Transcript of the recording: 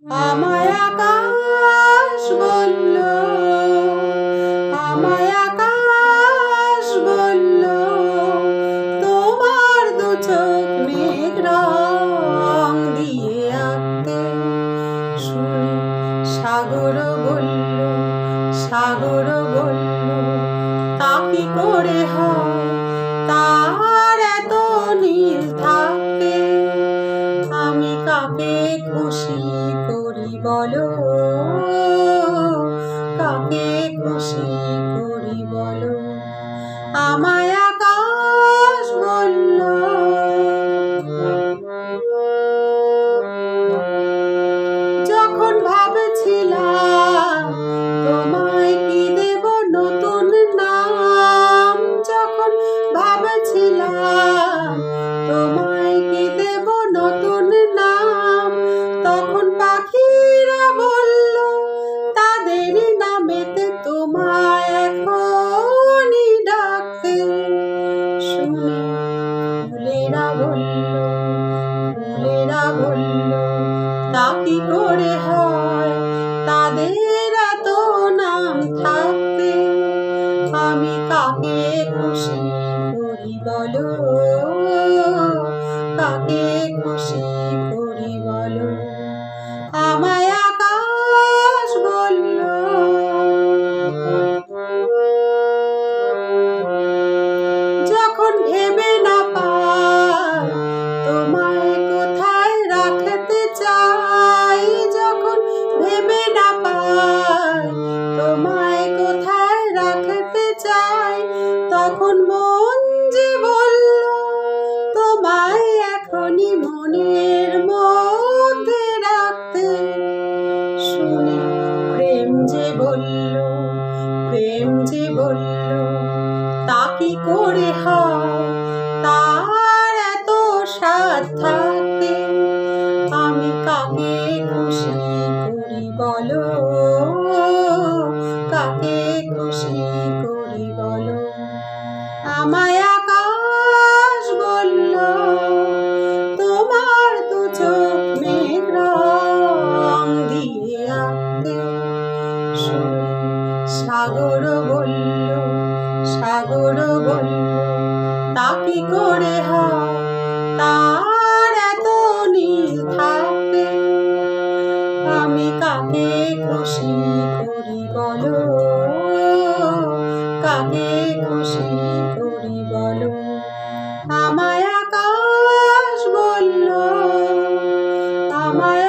আমায় আকাশ বলল, আমায় আকাশ বলল, তোমার দু চোখ মেঘ রং দিয়ে আঁকতে। শুনে সাগর বলল, সাগর বলল, তা কি করে হয় তার এত নীল থাকতে। আমি কাকে খুশি করি বলো, কাকে খুশি করি বলো। আমায় আকাশ বলল, যখন ভাবছিলাম তোমায় কি দেব নতুন নাম, যখন ভাবছিলাম তোমায় কি দেব নতুন নাম, তখন পাখিরা বলল তাদেরই নামেতে তোমায় এখনই ডাকতে। শুনে ফুলেরা বলল, ফুলেরা বলল, তা কি করে হয় তাদের এত নাম থাকতে। আমি কাকে খুশি করি বলো, কাকে খুশি করি বলো। আমায় আকাশ বলল, যখন ভেবে না পাই তোমায় কোথায় রাখতে চাই, যখন ভেবে না পাই তোমায় কোথায় রাখতে চাই, তখন মন যে বলল তোমায় এখনই মনের মধ্যে রাখতে। শুনে প্রেম যে বলল, প্রেম যে বলল, তা কি করে হয় তার এত স্বাদ থাকতে। আমি কাকে খুশি করি বলো, কাকে খুশি করি বলো। আমায় আকাশ বলল, তোমার দু চোখ মেঘ রং দিয়ে আঁকতে। শুনে সাগর বলল, সাগর বলল, তা কি করে হয় তার এত নীল থাকতে। আমি কাকে খুশি করি বলো, কাকে খুশি করি বলো। আমায় আকাশ বলল, আমায়